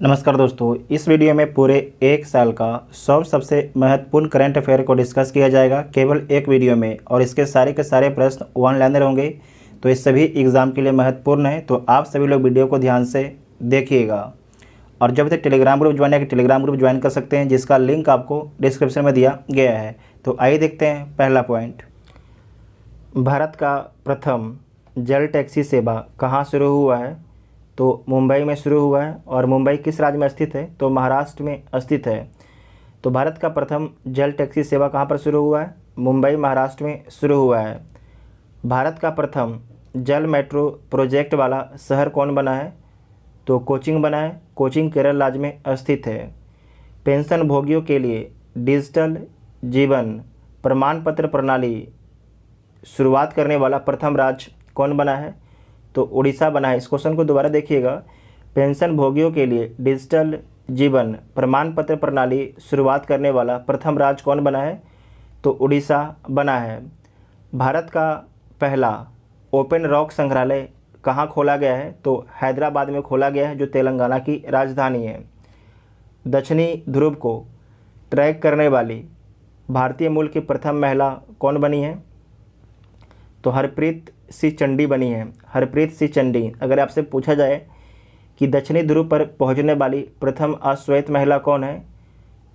नमस्कार दोस्तों, इस वीडियो में पूरे एक साल का 100 सबसे महत्वपूर्ण करंट अफेयर को डिस्कस किया जाएगा केवल एक वीडियो में, और इसके सारे के सारे प्रश्न वन लाइनर होंगे। तो ये सभी एग्ज़ाम के लिए महत्वपूर्ण है, तो आप सभी लोग वीडियो को ध्यान से देखिएगा। और जब तक टेलीग्राम ग्रुप ज्वाइन है, टेलीग्राम ग्रुप ज्वाइन कर सकते हैं, जिसका लिंक आपको डिस्क्रिप्शन में दिया गया है। तो आइए देखते हैं पहला पॉइंट। भारत का प्रथम जल टैक्सी सेवा कहाँ शुरू हुआ है? तो मुंबई में शुरू हुआ है। और मुंबई किस राज्य में स्थित है? तो महाराष्ट्र में स्थित है। तो भारत का प्रथम जल टैक्सी सेवा कहाँ पर शुरू हुआ है? मुंबई महाराष्ट्र में शुरू हुआ है। भारत का प्रथम जल मेट्रो प्रोजेक्ट वाला शहर कौन बना है? तो कोचीन बना है। कोचीन केरल राज्य में स्थित है। पेंशन भोगियों के लिए डिजिटल जीवन प्रमाण पत्र प्रणाली शुरुआत करने वाला प्रथम राज्य कौन बना है? तो उड़ीसा बना है। इस क्वेश्चन को दोबारा देखिएगा। पेंशन भोगियों के लिए डिजिटल जीवन प्रमाण पत्र प्रणाली शुरुआत करने वाला प्रथम राज्य कौन बना है? तो उड़ीसा बना है। भारत का पहला ओपन रॉक संग्रहालय कहाँ खोला गया है? तो हैदराबाद में खोला गया है, जो तेलंगाना की राजधानी है। दक्षिणी ध्रुव को ट्रैक करने वाली भारतीय मूल की प्रथम महिला कौन बनी है? तो हरप्रीत सिंह चंडी बनी है। हरप्रीत सिंह चंडी। अगर आपसे पूछा जाए कि दक्षिणी ध्रुव पर पहुंचने वाली प्रथम अश्वेत महिला कौन है,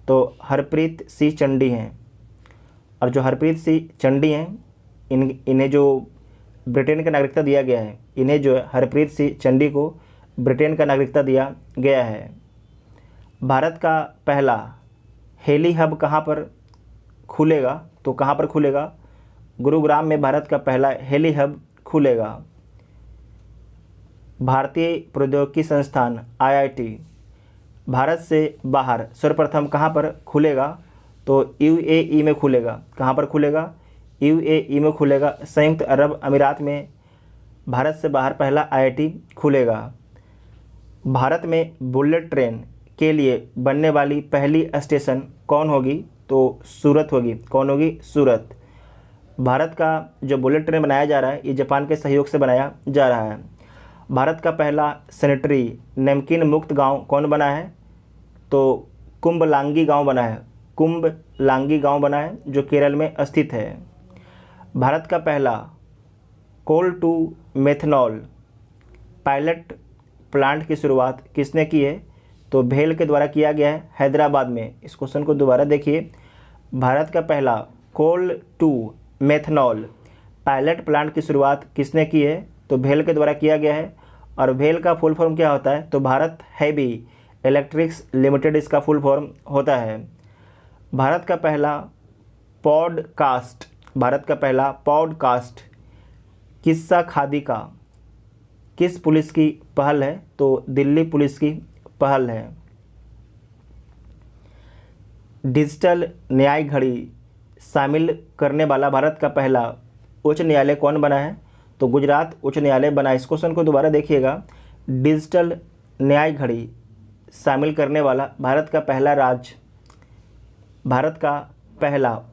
तो हरप्रीत सिंह चंडी हैं। और जो हरप्रीत सिंह चंडी हैं, इन्हें जो ब्रिटेन का नागरिकता दिया गया है, इन्हें जो हरप्रीत सिंह चंडी को ब्रिटेन का नागरिकता दिया गया है। भारत का पहला हेली हब कहाँ पर खुलेगा? तो कहाँ पर खुलेगा? गुरुग्राम में भारत का पहला हेली हब खुलेगा। भारतीय प्रौद्योगिकी संस्थान IIT भारत से बाहर सर्वप्रथम कहाँ पर खुलेगा? तो UAE में खुलेगा। कहाँ पर खुलेगा? UAE में खुलेगा। संयुक्त अरब अमीरात में भारत से बाहर पहला IIT खुलेगा। भारत में बुलेट ट्रेन के लिए बनने वाली पहली स्टेशन कौन होगी? तो सूरत होगी। कौन होगी? सूरत। भारत का जो बुलेट ट्रेन बनाया जा रहा है, ये जापान के सहयोग से बनाया जा रहा है। भारत का पहला सैनिटरी नैपकिन मुक्त गांव कौन बना है? तो कुंभलांगी गांव बना है। कुंभलांगी गांव बना है, जो केरल में स्थित है। भारत का पहला कोल टू मेथनॉल पायलट प्लांट की शुरुआत किसने की है? तो भेल के द्वारा किया गया है, हैदराबाद में। इस क्वेश्चन को दोबारा देखिए। भारत का पहला कोल टू मेथनॉल पायलट प्लांट की शुरुआत किसने की है? तो भेल के द्वारा किया गया है। और भेल का फुल फॉर्म क्या होता है? तो भारत हैवी इलेक्ट्रिक्स लिमिटेड इसका फुल फॉर्म होता है। भारत का पहला पॉडकास्ट किस्सा खादी का किस पुलिस की पहल है? तो दिल्ली पुलिस की पहल है। डिजिटल न्याय घड़ी शामिल करने वाला भारत का पहला उच्च न्यायालय कौन बना है? तो गुजरात उच्च न्यायालय बना है। इस क्वेश्चन को दोबारा देखिएगा। डिजिटल न्याय घड़ी शामिल करने वाला भारत का पहला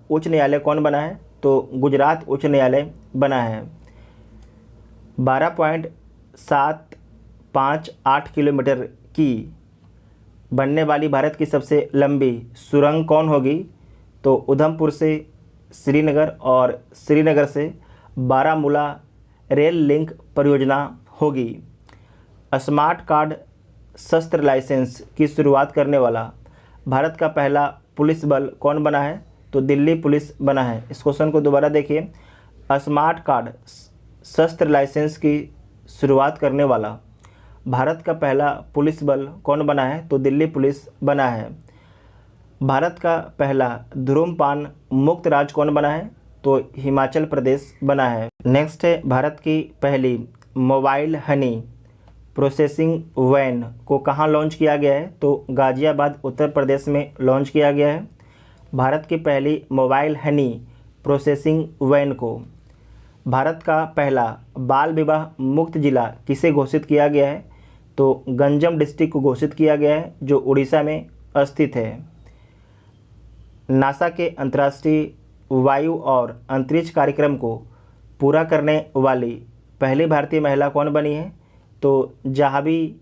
उच्च न्यायालय कौन बना है? तो गुजरात उच्च न्यायालय बना है। 12.758 किलोमीटर की बनने वाली भारत की सबसे लंबी सुरंग कौन होगी? तो उधमपुर से श्रीनगर और श्रीनगर से बारामूला रेल लिंक परियोजना होगी। स्मार्ट कार्ड शस्त्र लाइसेंस की शुरुआत करने वाला भारत का पहला पुलिस बल कौन बना है? तो दिल्ली पुलिस बना है। इस क्वेश्चन को दोबारा देखिए। स्मार्ट कार्ड शस्त्र लाइसेंस की शुरुआत करने वाला भारत का पहला पुलिस बल कौन बना है? तो दिल्ली पुलिस बना है। भारत का पहला धूम्रपान मुक्त राज्य कौन बना है? तो हिमाचल प्रदेश बना है। नेक्स्ट है, भारत की पहली मोबाइल हनी प्रोसेसिंग वैन को कहाँ लॉन्च किया गया है? तो गाज़ियाबाद उत्तर प्रदेश में लॉन्च किया गया है। भारत की पहली मोबाइल हनी प्रोसेसिंग वैन को भारत का पहला बाल विवाह मुक्त जिला किसे घोषित किया गया है? तो गंजम डिस्ट्रिक्ट को घोषित किया गया है, जो उड़ीसा में स्थित है। नासा के अंतर्राष्ट्रीय वायु और अंतरिक्ष कार्यक्रम को पूरा करने वाली पहली भारतीय महिला कौन बनी है? तो जाह्नवी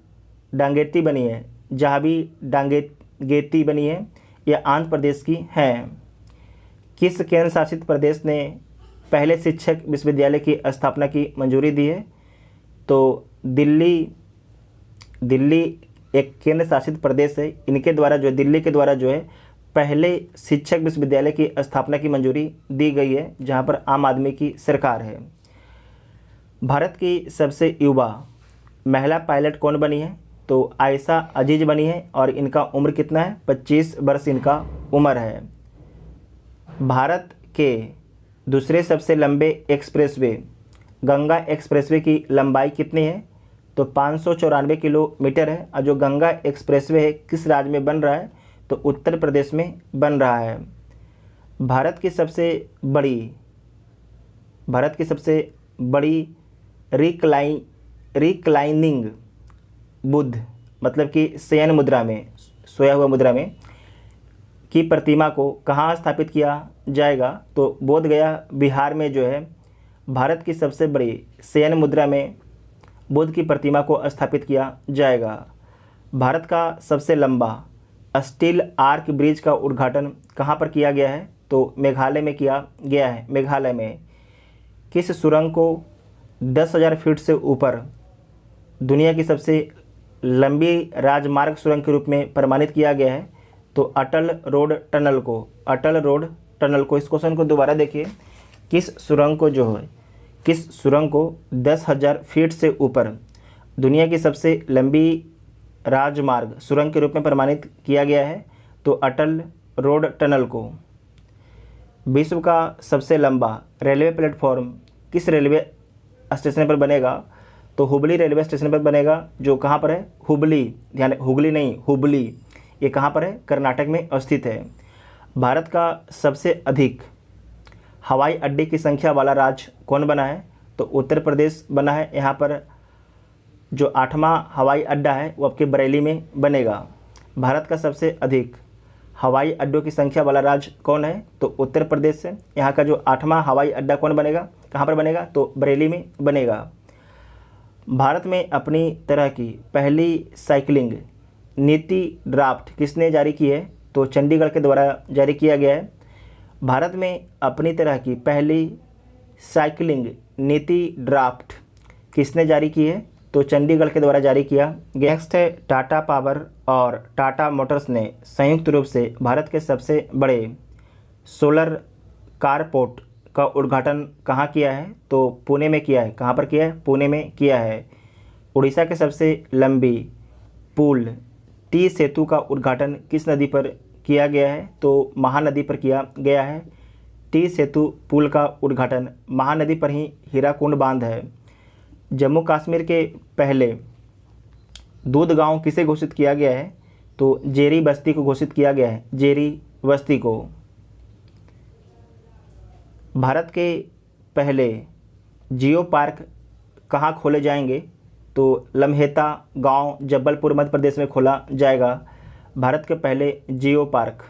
डांगेती बनी है। जाहबी डांगेती बनी है, यह आंध्र प्रदेश की है। किस केंद्र शासित प्रदेश ने पहले शिक्षक विश्वविद्यालय की स्थापना की मंजूरी दी है? तो दिल्ली एक केंद्र शासित प्रदेश है, इनके द्वारा जो दिल्ली के द्वारा जो है पहले शिक्षक विश्वविद्यालय की स्थापना की मंजूरी दी गई है, जहां पर आम आदमी की सरकार है। भारत की सबसे युवा महिला पायलट कौन बनी है? तो आयशा अजीज बनी है और इनका उम्र कितना है? 25 वर्ष इनका उम्र है। भारत के दूसरे सबसे लंबे एक्सप्रेसवे गंगा एक्सप्रेसवे की लंबाई कितनी है? तो 594 किलोमीटर है। और जो गंगा एक्सप्रेसवे है किस राज्य में बन रहा है? तो उत्तर प्रदेश में बन रहा है। भारत की सबसे बड़ी रिक्लाइनिंग बुद्ध मतलब कि शयन मुद्रा में, सोया हुआ मुद्रा में की प्रतिमा को कहाँ स्थापित किया जाएगा? तो बोध गया बिहार में जो है भारत की सबसे बड़ी शयन मुद्रा में बुद्ध की प्रतिमा को स्थापित किया जाएगा। भारत का सबसे लंबा स्टील आर्क ब्रिज का उद्घाटन कहाँ पर किया गया है? तो मेघालय में किया गया है। मेघालय में किस सुरंग को 10,000 फीट से ऊपर दुनिया की सबसे लंबी राजमार्ग सुरंग के रूप में प्रमाणित किया गया है? तो अटल रोड टनल को। इस क्वेश्चन को दोबारा देखिए। किस सुरंग को 10,000 फीट से ऊपर दुनिया की सबसे लंबी राजमार्ग सुरंग के रूप में प्रमाणित किया गया है? तो अटल रोड टनल को। विश्व का सबसे लंबा रेलवे प्लेटफॉर्म किस रेलवे स्टेशन पर बनेगा? तो हुबली रेलवे स्टेशन पर बनेगा, जो कहाँ पर है? हुबली, ध्यान, हुगली नहीं, हुबली। ये कहाँ पर है? कर्नाटक में स्थित है। भारत का सबसे अधिक हवाई अड्डे की संख्या वाला राज्य कौन बना है? तो उत्तर प्रदेश बना है। यहाँ पर जो 8वां हवाई अड्डा है वो आपके बरेली में बनेगा। भारत का सबसे अधिक हवाई अड्डों की संख्या वाला राज्य कौन है? तो उत्तर प्रदेश है। यहाँ का जो 8वां हवाई अड्डा कौन बनेगा, कहाँ पर बनेगा? तो बरेली में बनेगा। भारत में अपनी तरह की पहली साइकिलिंग नीति ड्राफ्ट किसने जारी की है? तो चंडीगढ़ के द्वारा जारी किया गया है। भारत में अपनी तरह की पहली साइकिलिंग नीति ड्राफ्ट किसने जारी की है? तो चंडीगढ़ के द्वारा जारी किया गया। नेक्स्ट है टाटा पावर और टाटा मोटर्स ने संयुक्त रूप से भारत के सबसे बड़े सोलर कारपोर्ट का उद्घाटन कहाँ किया है? तो पुणे में किया है। कहाँ पर किया है? पुणे में किया है। उड़ीसा के सबसे लंबी पुल टी सेतु का उद्घाटन किस नदी पर किया गया है? तो महानदी पर किया गया है। टी सेतु पुल का उद्घाटन महानदी पर ही हीराकुंड बांध है। जम्मू कश्मीर के पहले दूध गांव किसे घोषित किया गया है? तो जेरी बस्ती को घोषित किया गया है, जेरी बस्ती को। भारत के पहले जियो पार्क कहाँ खोले जाएंगे? तो लम्हेता गांव जबलपुर मध्य प्रदेश में खोला जाएगा। भारत के पहले जियो पार्क।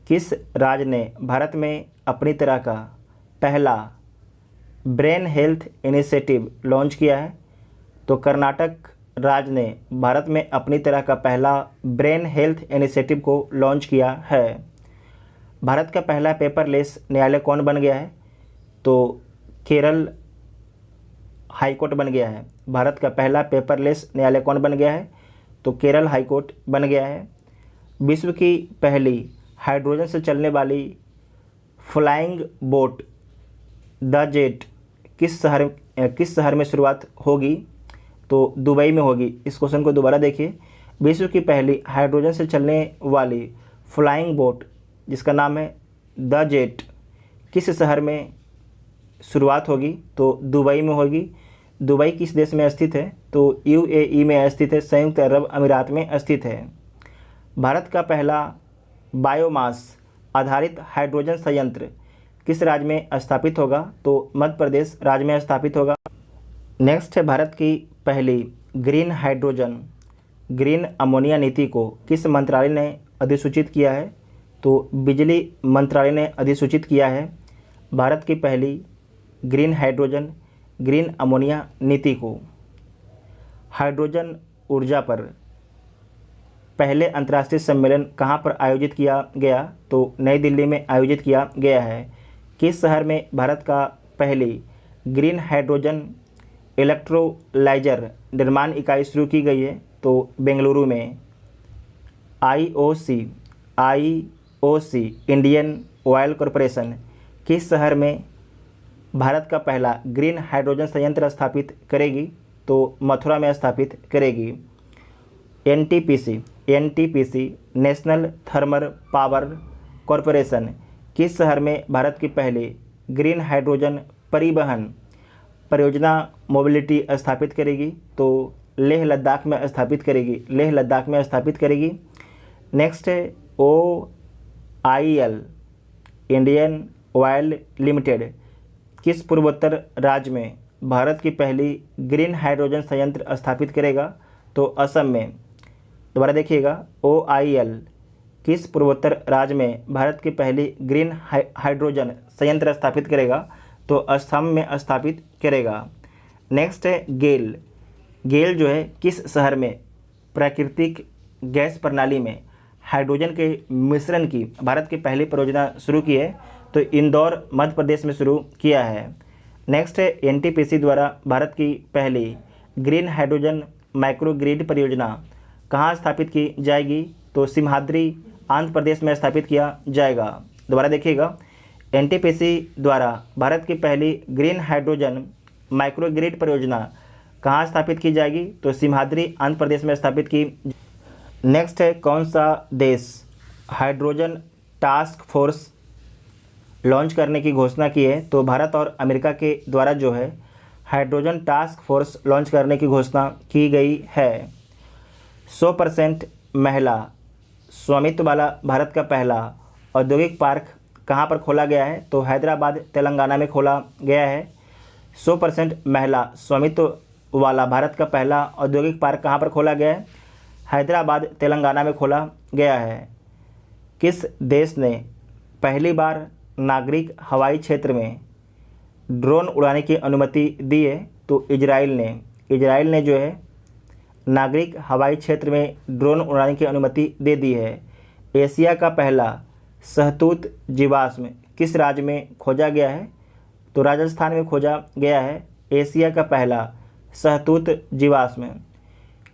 किस राज्य ने भारत में अपनी तरह का पहला ब्रेन हेल्थ इनिशिएटिव लॉन्च किया है? तो कर्नाटक राज्य ने भारत में अपनी तरह का पहला ब्रेन हेल्थ इनिशिएटिव को लॉन्च किया है। भारत का पहला पेपरलेस न्यायालय कौन बन गया है? तो केरल हाईकोर्ट बन गया है। भारत का पहला पेपरलेस न्यायालय कौन बन गया है? तो केरल हाईकोर्ट बन गया है। विश्व की पहली हाइड्रोजन से चलने वाली फ्लाइंग बोट द जेट किस शहर में शुरुआत होगी? तो दुबई में होगी। इस क्वेश्चन को दोबारा देखिए। विश्व की पहली हाइड्रोजन से चलने वाली फ्लाइंग बोट जिसका नाम है द जेट किस शहर में शुरुआत होगी? तो दुबई में होगी। दुबई किस देश में स्थित है? तो यूएई में स्थित है, संयुक्त अरब अमीरात में स्थित है। भारत का पहला बायोमास आधारित हाइड्रोजन संयंत्र किस राज्य में स्थापित होगा? तो मध्य प्रदेश राज्य में स्थापित होगा। नेक्स्ट है भारत की पहली ग्रीन अमोनिया नीति को किस मंत्रालय ने अधिसूचित किया है? तो बिजली मंत्रालय ने अधिसूचित किया है भारत की पहली ग्रीन अमोनिया नीति को। हाइड्रोजन ऊर्जा पर पहले अंतर्राष्ट्रीय सम्मेलन कहाँ पर आयोजित किया गया? तो नई दिल्ली में आयोजित किया गया है। किस शहर में भारत का पहली ग्रीन हाइड्रोजन इलेक्ट्रोलाइजर निर्माण इकाई शुरू की गई है? तो बेंगलुरु में। आईओसी इंडियन ऑयल कॉरपोरेशन किस शहर में भारत का पहला ग्रीन हाइड्रोजन संयंत्र स्थापित करेगी? तो मथुरा में स्थापित करेगी। NTPC national thermal power corporation किस शहर में भारत की पहली ग्रीन हाइड्रोजन परिवहन परियोजना मोबिलिटी स्थापित करेगी? तो लेह लद्दाख में स्थापित करेगी। नेक्स्ट है OIL इंडियन ऑयल लिमिटेड किस पूर्वोत्तर राज्य में भारत की पहली ग्रीन हाइड्रोजन संयंत्र स्थापित करेगा? तो असम में। दोबारा देखिएगा, OIL किस पूर्वोत्तर राज्य में भारत की पहली ग्रीन हाइड्रोजन संयंत्र स्थापित करेगा? तो असम में स्थापित करेगा। नेक्स्ट है गेल जो है किस शहर में प्राकृतिक गैस प्रणाली में हाइड्रोजन के मिश्रण की भारत की पहली परियोजना शुरू की है? तो इंदौर मध्य प्रदेश में शुरू किया है। नेक्स्ट है एनटीपीसी द्वारा भारत की पहली ग्रीन हाइड्रोजन माइक्रोग्रिड परियोजना कहाँ स्थापित की जाएगी? तो सिमहाद्री आंध्र प्रदेश में स्थापित किया जाएगा। दोबारा देखिएगा, एनटीपीसी द्वारा भारत की पहली ग्रीन हाइड्रोजन माइक्रोग्रिड परियोजना कहाँ स्थापित की जाएगी? तो सिमहाद्री आंध्र प्रदेश में स्थापित की। नेक्स्ट है कौन सा देश हाइड्रोजन टास्क फोर्स लॉन्च करने की घोषणा की है? तो भारत और अमेरिका के द्वारा जो है हाइड्रोजन टास्क फोर्स लॉन्च करने की घोषणा की गई है। 100% महिला स्वामित्व वाला भारत का पहला औद्योगिक पार्क कहाँ पर खोला गया है? तो हैदराबाद तेलंगाना में खोला गया है। 100% महिला स्वामित्व वाला भारत का पहला औद्योगिक पार्क कहाँ पर खोला गया है? हैदराबाद तेलंगाना में खोला गया है। किस देश ने पहली बार नागरिक हवाई क्षेत्र में ड्रोन उड़ाने की अनुमति दी है? तो इजराइल ने जो है नागरिक हवाई क्षेत्र में ड्रोन उड़ाने की अनुमति दे दी है। एशिया का पहला शहतूत जीवाश्म किस राज्य में खोजा गया है? तो राजस्थान में खोजा गया है एशिया का पहला शहतूत जीवाश्म।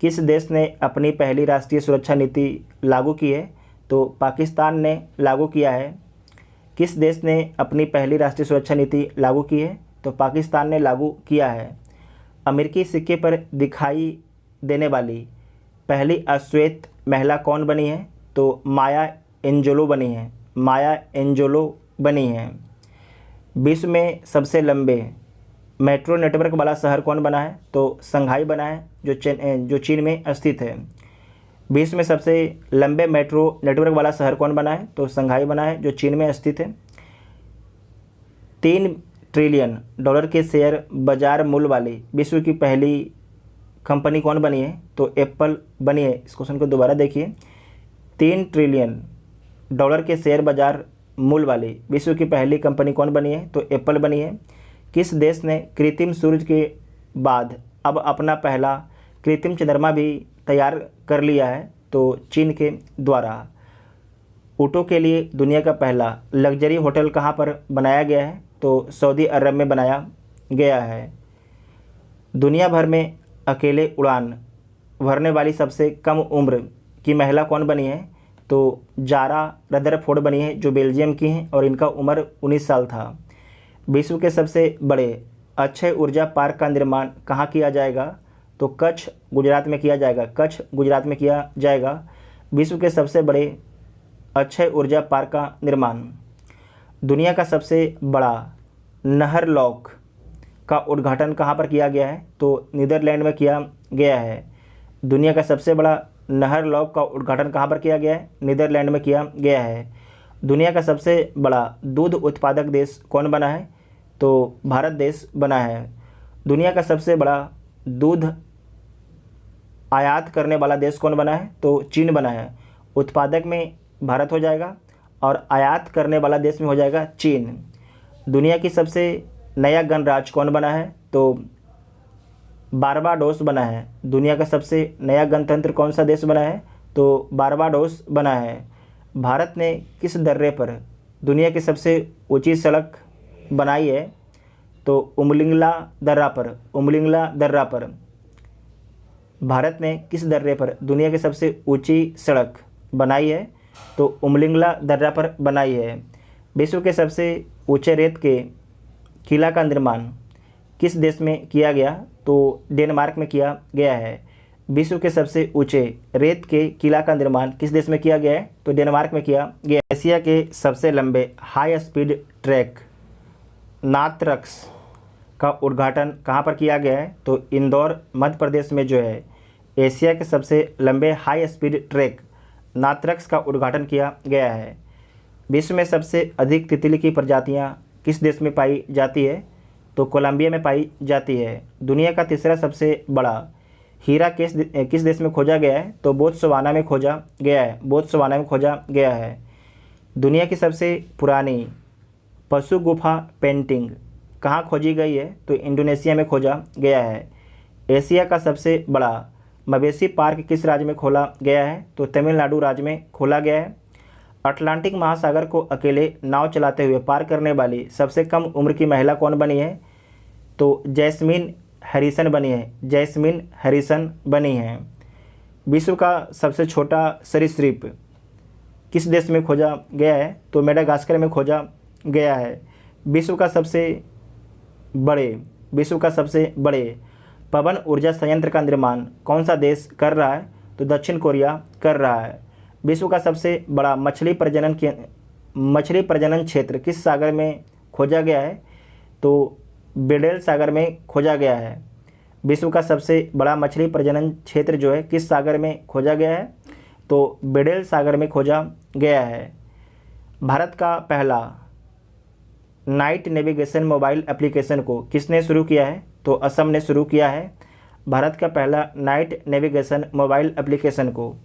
किस देश ने अपनी पहली राष्ट्रीय सुरक्षा नीति लागू की है? तो पाकिस्तान ने लागू किया है। किस देश ने अपनी पहली राष्ट्रीय सुरक्षा नीति लागू की है? तो पाकिस्तान ने लागू किया है। अमेरिकी सिक्के पर दिखाई देने वाली पहली अश्वेत महिला कौन बनी है? तो माया एंजेलो बनी है। विश्व में सबसे लंबे मेट्रो नेटवर्क वाला शहर कौन बना है? तो संघाई बना है जो चीन में स्थित है। विश्व में सबसे लंबे मेट्रो नेटवर्क वाला शहर कौन बना है? तो संघाई बना है जो चीन में स्थित है। $3 ट्रिलियन के शेयर बाजार मूल्य वाली विश्व की पहली कंपनी कौन बनी है? तो एप्पल बनी है। इस क्वेश्चन को दोबारा देखिए, $3 ट्रिलियन के शेयर बाजार मूल्य वाली विश्व की पहली कंपनी कौन बनी है? तो एप्पल बनी है। किस देश ने कृत्रिम सूरज के बाद अब अपना पहला कृत्रिम चंद्रमा भी तैयार कर लिया है? तो चीन के द्वारा। ऊँटों के लिए दुनिया का पहला लग्जरी होटल कहाँ पर बनाया गया है? तो सऊदी अरब में बनाया गया है। दुनिया भर में अकेले उड़ान भरने वाली सबसे कम उम्र की महिला कौन बनी है? तो जारा रदरफोर्ड बनी है जो बेल्जियम की हैं और इनका उम्र 19 साल था। विश्व के सबसे बड़े अक्षय ऊर्जा पार्क का निर्माण कहाँ किया जाएगा? तो कच्छ गुजरात में किया जाएगा। विश्व के सबसे बड़े अक्षय ऊर्जा पार्क का निर्माण। दुनिया का सबसे बड़ा नहर लॉक का उद्घाटन कहाँ पर किया गया है? तो नीदरलैंड में किया गया है। दुनिया का सबसे बड़ा नहर लॉक का उद्घाटन कहाँ पर किया गया है? नीदरलैंड में किया गया है। दुनिया का सबसे बड़ा दूध उत्पादक देश कौन बना है? तो भारत देश बना है। दुनिया का सबसे बड़ा दूध आयात करने वाला देश कौन बना है? तो चीन बना है। उत्पादक में भारत हो जाएगा और आयात करने वाला देश में हो जाएगा चीन। दुनिया की सबसे नया गणराज्य कौन बना है? तो बारबाडोस बना है। दुनिया का सबसे नया गणतंत्र कौन सा देश बना है? तो बारबाडोस बना है। भारत ने किस दर्रे पर दुनिया की सबसे ऊंची सड़क बनाई है? तो उमलिंगला दर्रा पर। उमलिंगला दर्रा पर। भारत ने किस दर्रे पर दुनिया की सबसे ऊंची सड़क बनाई है? तो उमलिंगला दर्रा पर बनाई है। विश्व के सबसे ऊंचे रेत के किला का निर्माण किस देश में किया गया? तो डेनमार्क में किया गया है। विश्व के सबसे ऊंचे रेत के किला का निर्माण किस देश में किया गया है? तो डेनमार्क में किया गया। एशिया के सबसे लंबे हाई स्पीड ट्रैक नाथरक्स का उद्घाटन कहाँ पर किया गया है? तो इंदौर मध्य प्रदेश में जो है एशिया के सबसे लंबे हाई स्पीड ट्रैक नाथरक्स का उद्घाटन किया गया है। विश्व में सबसे अधिक तितली की प्रजातियाँ किस देश में पाई जाती है? तो कोलंबिया में पाई जाती है। दुनिया का तीसरा सबसे बड़ा हीरा किस देश में खोजा गया है? तो बोत्सवाना में खोजा गया है। बोत्सवाना में खोजा गया है। दुनिया की सबसे पुरानी पशु गुफा पेंटिंग कहाँ खोजी गई है? तो इंडोनेशिया में खोजा गया है। एशिया का सबसे बड़ा मवेशी पार्क किस राज्य में खोला गया है? तो तमिलनाडु राज्य में खोला गया है। अटलांटिक महासागर को अकेले नाव चलाते हुए पार करने वाली सबसे कम उम्र की महिला कौन बनी है? तो जैस्मिन हैरिसन बनी है। जैस्मिन हैरिसन बनी है। विश्व का सबसे छोटा सरीसृप किस देश में खोजा गया है? तो मेडागास्कर में खोजा गया है। विश्व का सबसे बड़े पवन ऊर्जा संयंत्र का निर्माण कौन सा देश कर रहा है? तो दक्षिण कोरिया कर रहा है। विश्व का सबसे बड़ा मछली प्रजनन क्षेत्र किस सागर में खोजा गया है? तो बेडेल सागर में खोजा गया है। विश्व का सबसे बड़ा मछली प्रजनन क्षेत्र जो है किस सागर में खोजा गया है? तो बेडेल सागर में खोजा गया है। भारत का पहला नाइट नेविगेशन मोबाइल एप्लीकेशन को किसने शुरू किया है? तो असम ने शुरू किया है। भारत का पहला नाइट नेविगेशन मोबाइल एप्लीकेशन को।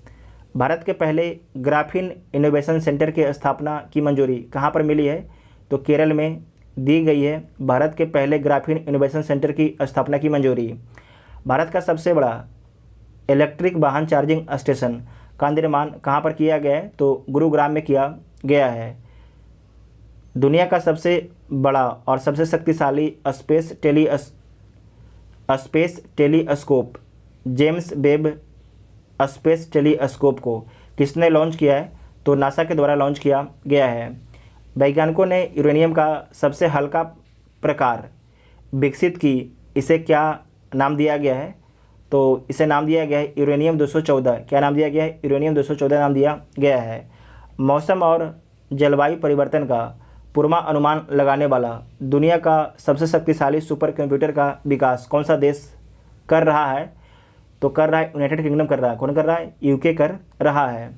भारत के पहले ग्राफीन इनोवेशन सेंटर की स्थापना की मंजूरी कहाँ पर मिली है? तो केरल में दी गई है। भारत के पहले ग्राफीन इनोवेशन सेंटर की स्थापना की मंजूरी। भारत का सबसे बड़ा इलेक्ट्रिक वाहन चार्जिंग स्टेशन का निर्माण कहाँ पर किया गया है? तो गुरुग्राम में किया गया है। दुनिया का सबसे बड़ा और सबसे शक्तिशाली space telescope James Webb space telescope को किसने लॉन्च किया है? तो नासा के द्वारा लॉन्च किया गया है। वैज्ञानिकों ने यूरेनियम का सबसे हल्का प्रकार विकसित की, इसे क्या नाम दिया गया है? तो इसे नाम दिया गया है यूरेनियम 214। क्या नाम दिया गया है? यूरेनियम 214 नाम दिया गया है। मौसम और जलवायु परिवर्तन का पूर्वानुमान लगाने वाला दुनिया का सबसे शक्तिशाली सुपर कंप्यूटर का विकास कौन सा देश कर रहा है? तो कर रहा है यूनाइटेड किंगडम कर रहा है। कौन कर रहा है? यूके कर रहा है।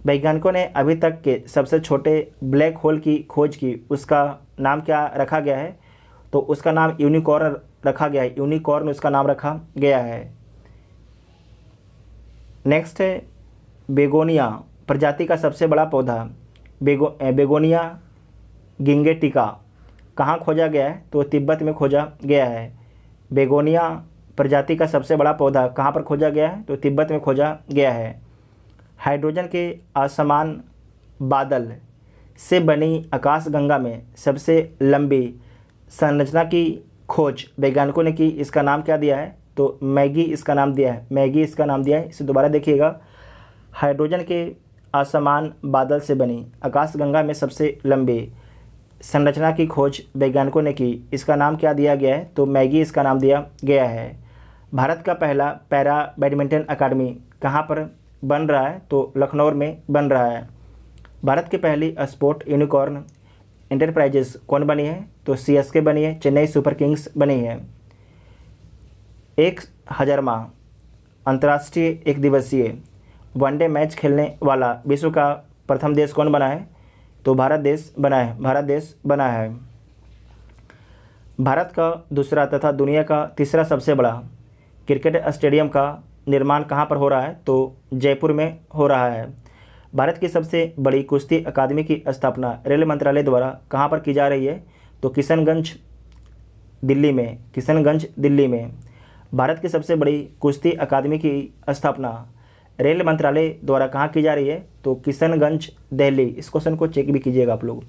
वैज्ञानिकों ने अभी तक के सबसे छोटे ब्लैक होल की खोज की, उसका नाम क्या रखा गया है? तो उसका नाम यूनिकॉर्न रखा गया है। यूनिकॉर्न उसका नाम रखा गया है। नेक्स्ट है बेगोनिया प्रजाति का सबसे बड़ा पौधा बेगोनिया गिंगेटिका कहाँ खोजा गया है? तो तिब्बत में खोजा गया है। बेगोनिया प्रजाति का सबसे बड़ा पौधा कहाँ पर खोजा गया है? तो तिब्बत में खोजा गया है। हाइड्रोजन के असमान बादल से बनी आकाशगंगा में सबसे लंबी संरचना की खोज वैज्ञानिकों ने की, इसका नाम क्या दिया है? तो मैगी इसका नाम दिया है। मैगी इसका नाम दिया है। इसे दोबारा देखिएगा। हाइड्रोजन के असमान बादल से बनी आकाशगंगा में सबसे लंबी संरचना की खोज वैज्ञानिकों ने की, इसका नाम क्या दिया गया है? तो मैगी इसका नाम दिया गया है। भारत का पहला पैरा बैडमिंटन अकादमी कहाँ पर बन रहा है? तो लखनऊ में बन रहा है। भारत की पहली स्पोर्ट यूनिकॉर्न इंटरप्राइजेस कौन बनी है? तो CSK बनी है। चेन्नई सुपर किंग्स बनी है। 1000वां अंतर्राष्ट्रीय एक दिवसीय वनडे मैच खेलने वाला विश्व का प्रथम देश कौन बना है? तो भारत देश बना है। भारत का दूसरा तथा दुनिया का तीसरा सबसे बड़ा क्रिकेट स्टेडियम का निर्माण कहाँ पर हो रहा है? तो जयपुर में हो रहा है। भारत की सबसे बड़ी कुश्ती अकादमी की स्थापना रेल मंत्रालय द्वारा कहाँ पर की जा रही है? तो किशनगंज दिल्ली में। भारत की सबसे बड़ी कुश्ती अकादमी की स्थापना रेल मंत्रालय द्वारा कहाँ की जा रही है? तो किशनगंज, दिल्ली। इस क्वेश्चन को चेक भी कीजिएगा आप लोग।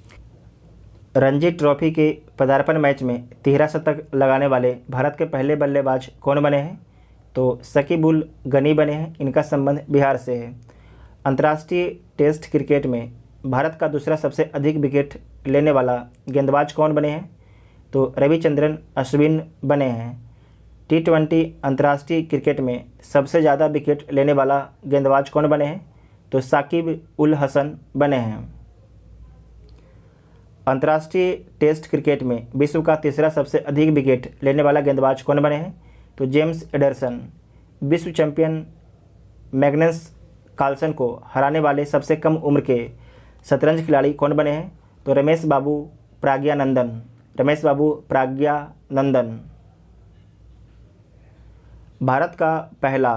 रणजी ट्रॉफी के पदार्पण मैच में 13 शतक लगाने वाले भारत के पहले बल्लेबाज कौन बने हैं? तो शकीब उल गनी बने हैं। इनका संबंध बिहार से है। अंतर्राष्ट्रीय टेस्ट क्रिकेट में भारत का दूसरा सबसे अधिक विकेट लेने वाला गेंदबाज कौन बने हैं? तो रविचंद्रन अश्विन बने हैं। T20 अंतर्राष्ट्रीय क्रिकेट में सबसे ज़्यादा विकेट लेने वाला गेंदबाज कौन बने हैं? तो साकिब उल हसन बने हैं। अंतर्राष्ट्रीय टेस्ट क्रिकेट में विश्व का तीसरा सबसे अधिक विकेट लेने वाला गेंदबाज कौन बने हैं? तो जेम्स एडरसन। विश्व चैंपियन मैग्नस कार्लसन को हराने वाले सबसे कम उम्र के शतरंज खिलाड़ी कौन बने हैं? तो रमेश बाबू प्रज्ञानंदन। रमेश बाबू प्रज्ञानंदन। भारत का पहला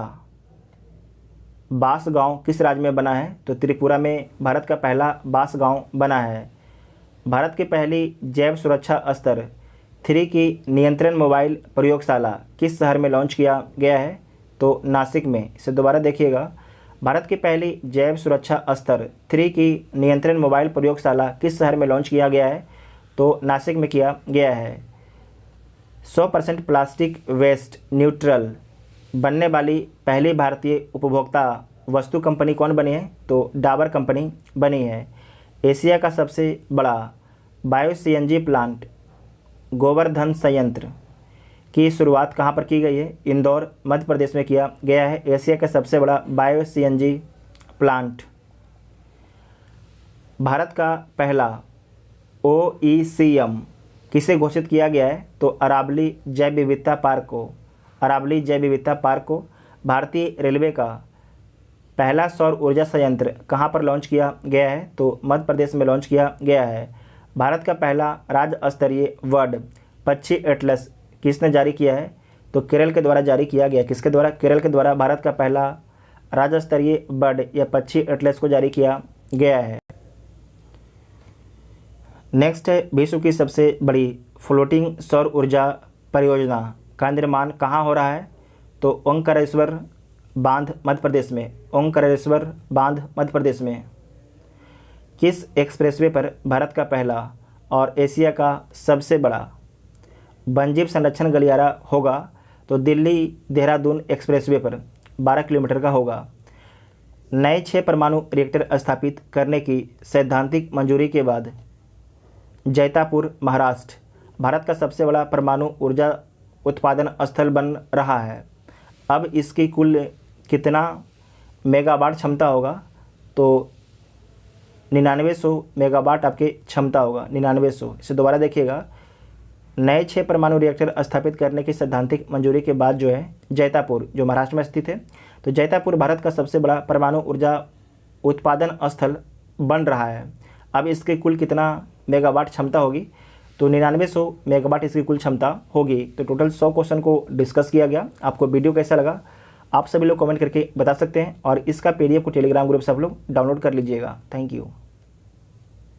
बांस गांव किस राज्य में बना है? तो त्रिपुरा में भारत का पहला बांस गांव बना है। भारत की पहली जैव सुरक्षा स्तर 3 की नियंत्रण मोबाइल प्रयोगशाला किस शहर में लॉन्च किया गया है? तो नासिक में। इसे दोबारा देखिएगा। भारत की पहली जैव सुरक्षा स्तर 3 की नियंत्रण मोबाइल प्रयोगशाला किस शहर में लॉन्च किया गया है? तो नासिक में किया गया है। 100% प्लास्टिक वेस्ट न्यूट्रल बनने वाली पहली भारतीय उपभोक्ता वस्तु कंपनी कौन बनी है? तो डाबर कंपनी बनी है। एशिया का सबसे बड़ा बायो CNG प्लांट गोवर्धन संयंत्र की शुरुआत कहाँ पर की गई है? इंदौर, मध्य प्रदेश में किया गया है। एशिया का सबसे बड़ा बायो CNG प्लांट। भारत का पहला OECM किसे घोषित किया गया है? तो अरावली जैव विविधता पार्क को। अरावली जैव विविधता पार्क को। भारतीय रेलवे का पहला सौर ऊर्जा संयंत्र कहाँ पर लॉन्च किया गया है? तो मध्य प्रदेश में लॉन्च किया गया है। भारत का पहला राज्य स्तरीय वर्ड पक्षी एटलस किसने जारी किया है? तो केरल के द्वारा जारी किया गया। किसके द्वारा? केरल के द्वारा भारत का पहला राज्य स्तरीय बर्ड या पक्षी एटलस को जारी किया गया है। नेक्स्ट है, विश्व की सबसे बड़ी फ्लोटिंग सौर ऊर्जा परियोजना का निर्माण कहाँ हो रहा है? तो ओंकारेश्वर बांध, मध्य प्रदेश में। ओंकारेश्वर बांध, मध्य प्रदेश में। किस एक्सप्रेसवे पर भारत का पहला और एशिया का सबसे बड़ा वन्यजीव संरक्षण गलियारा होगा? तो दिल्ली देहरादून एक्सप्रेसवे पर 12 किलोमीटर का होगा। नए 6 परमाणु रिएक्टर स्थापित करने की सैद्धांतिक मंजूरी के बाद जैतापुर, महाराष्ट्र भारत का सबसे बड़ा परमाणु ऊर्जा उत्पादन स्थल बन रहा है। अब इसकी कुल कितना मेगावाट क्षमता होगा? तो 9900 मेगावाट आपकी क्षमता होगा। 9900। इसे दोबारा देखिएगा। नए 6 परमाणु रिएक्टर स्थापित करने की सैद्धांतिक मंजूरी के बाद जो है जैतापुर, जो महाराष्ट्र में स्थित है, तो जैतापुर भारत का सबसे बड़ा परमाणु ऊर्जा उत्पादन स्थल बन रहा है। अब इसकी कुल कितना मेगावाट क्षमता होगी? तो 9900 मेगावाट इसकी कुल क्षमता होगी। तो टोटल 100 क्वेश्चन को डिस्कस किया गया। आपको वीडियो कैसा लगा आप सभी लोग कमेंट करके बता सकते हैं और इसका PDF को टेलीग्राम ग्रुप से आप लोग डाउनलोड कर लीजिएगा। Thank you.